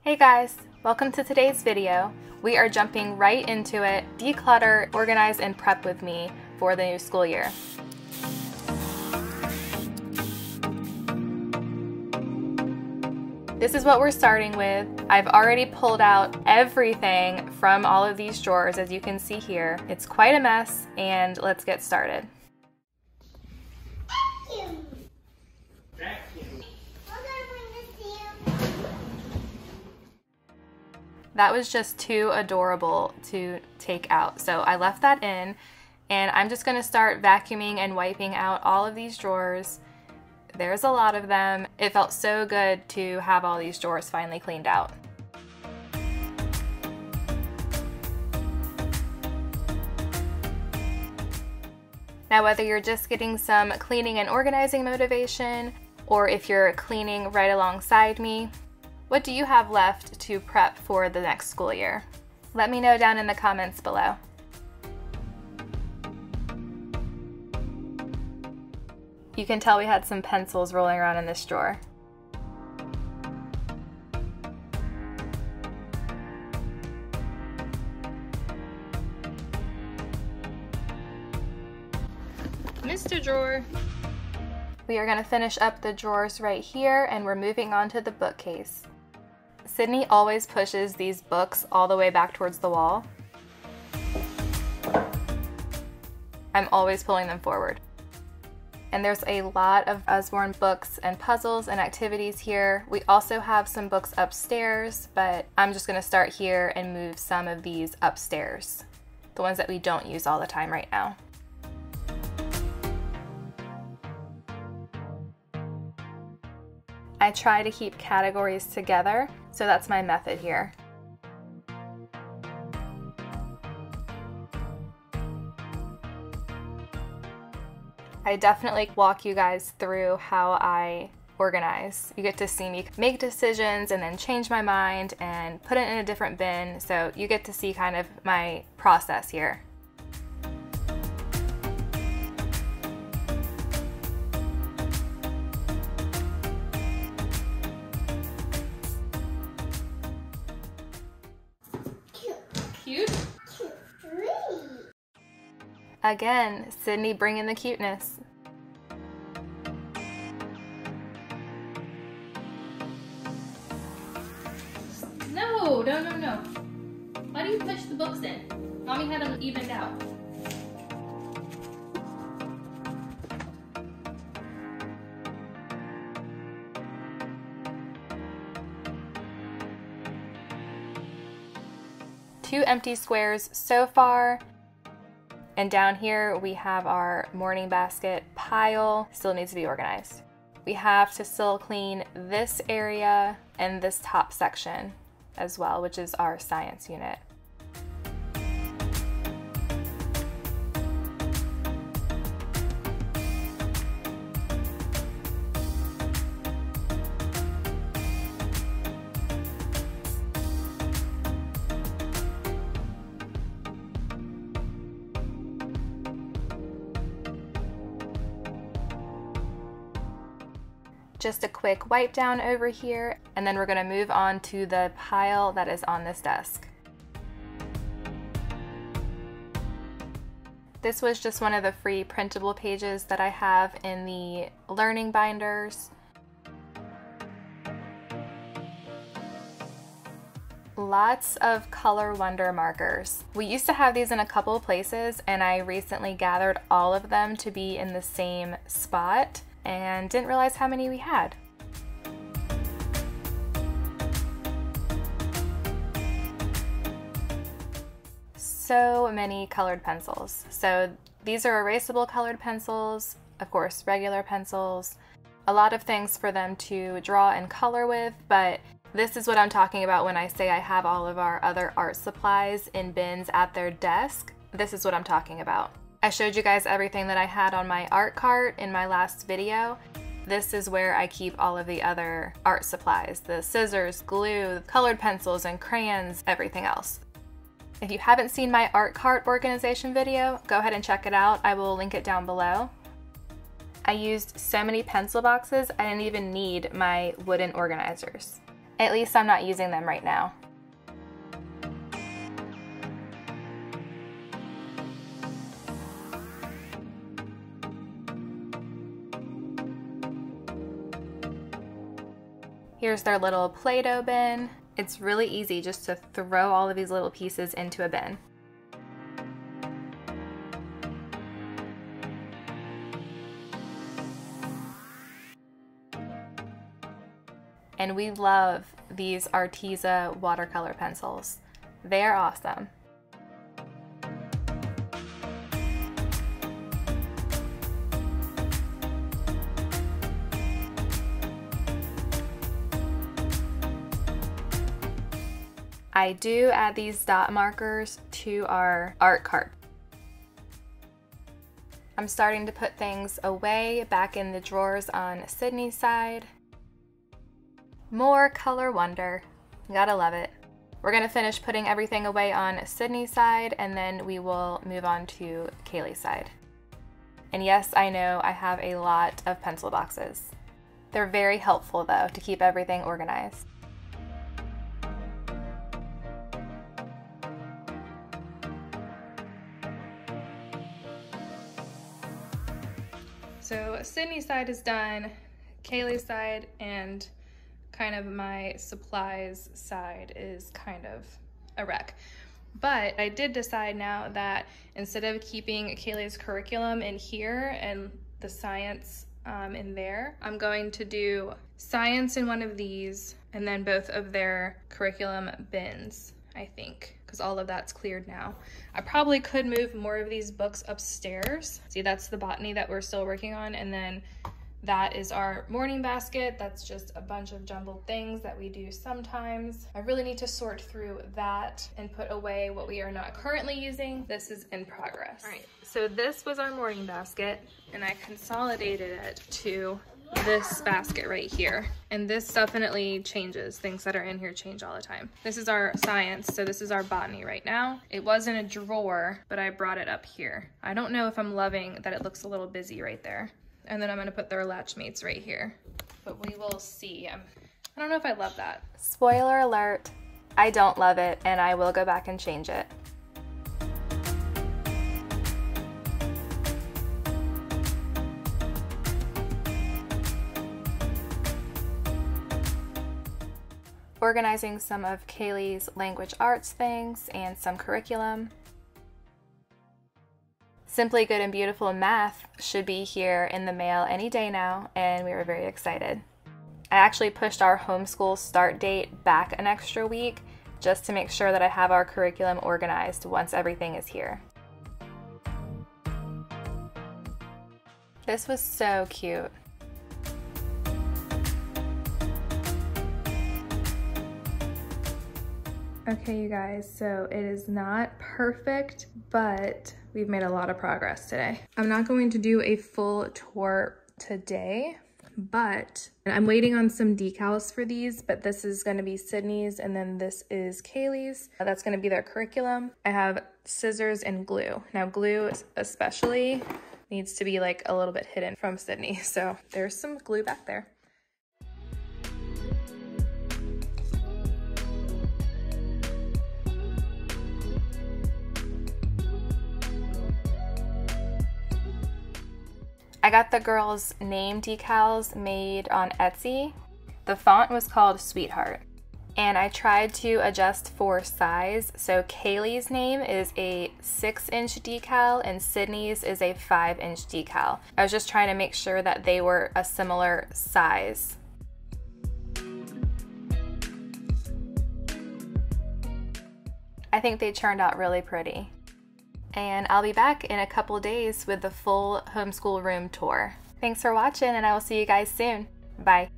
Hey guys, welcome to today's video. We are jumping right into it. Declutter, organize, and prep with me for the new school year. This is what we're starting with. I've already pulled out everything from all of these drawers, as you can see here. It's quite a mess, and let's get started. That was just too adorable to take out, so I left that in, and I'm just going to start vacuuming and wiping out all of these drawers. There's a lot of them. It felt so good to have all these drawers finally cleaned out. Now, whether you're just getting some cleaning and organizing motivation, or if you're cleaning right alongside me, what do you have left to prep for the next school year? Let me know down in the comments below. You can tell we had some pencils rolling around in this drawer. Mr. Drawer. We are going to finish up the drawers right here, and we're moving on to the bookcase. Sydney always pushes these books all the way back towards the wall. I'm always pulling them forward. And there's a lot of Usborne books and puzzles and activities here. We also have some books upstairs, but I'm just going to start here and move some of these upstairs, the ones that we don't use all the time right now. I try to keep categories together, so that's my method here. I definitely walk you guys through how I organize. You get to see me make decisions and then change my mind and put it in a different bin, so you get to see kind of my process here. Cute? Again, Sydney bringing the cuteness. No. Why do you push the books in? Mommy had them evened out. Two empty squares so far. And down here we have our morning basket pile. Still needs to be organized. We have to still clean this area and this top section as well, which is our science unit. Just a quick wipe down over here, and then we're going to move on to the pile that is on this desk. This was just one of the free printable pages that I have in the learning binders. Lots of Color Wonder markers. We used to have these in a couple of places, and I recently gathered all of them to be in the same spot and didn't realize how many we had. So many colored pencils. So these are erasable colored pencils, of course regular pencils, a lot of things for them to draw and color with, but this is what I'm talking about when I say I have all of our other art supplies in bins at their desk. This is what I'm talking about. I showed you guys everything that I had on my art cart in my last video. This is where I keep all of the other art supplies, the scissors, glue, colored pencils and crayons, everything else. If you haven't seen my art cart organization video, go ahead and check it out. I will link it down below. I used so many pencil boxes, I didn't even need my wooden organizers. At least I'm not using them right now. Here's their little Play-Doh bin. It's really easy just to throw all of these little pieces into a bin. And we love these Arteza watercolor pencils. They are awesome. I do add these dot markers to our art cart. I'm starting to put things away back in the drawers on Sydney's side. More color wonder. Gotta love it. We're gonna finish putting everything away on Sydney's side, and then we will move on to Kaylee's side. And yes, I know I have a lot of pencil boxes. They're very helpful though to keep everything organized. So Sydney's side is done, Kaylee's side and kind of my supplies side is kind of a wreck. But I did decide now that instead of keeping Kaylee's curriculum in here and the science in there, I'm going to do science in one of these and then both of their curriculum bins, I think, because all of that's cleared now. I probably could move more of these books upstairs. See, that's the botany that we're still working on, and then that is our morning basket. That's just a bunch of jumbled things that we do sometimes. I really need to sort through that and put away what we are not currently using. This is in progress. All right, so this was our morning basket, and I consolidated it to this basket right here. And this definitely changes. Things that are in here change all the time. This is our science, so this is our botany right now. It was in a drawer, but I brought it up here. I don't know if I'm loving that it looks a little busy right there. And then I'm gonna put their latchmates right here. But we will see. I don't know if I love that. Spoiler alert, I don't love it, and I will go back and change it. Organizing some of Kaylee's language arts things and some curriculum. Simply Good and Beautiful Math should be here in the mail any day now, and we were very excited. I actually pushed our homeschool start date back an extra week just to make sure that I have our curriculum organized once everything is here. This was so cute. Okay, you guys, so it is not perfect, but we've made a lot of progress today. I'm not going to do a full tour today, but I'm waiting on some decals for these, but this is gonna be Sydney's and then this is Kaylee's. That's gonna be their curriculum. I have scissors and glue. Now glue especially needs to be like a little bit hidden from Sydney, so there's some glue back there. I got the girls' name decals made on Etsy. The font was called Sweetheart. And I tried to adjust for size. So Kaylee's name is a 6-inch decal and Sydney's is a 5-inch decal. I was just trying to make sure that they were a similar size. I think they turned out really pretty. And I'll be back in a couple days with the full homeschool room tour. Thanks for watching, and I will see you guys soon. Bye.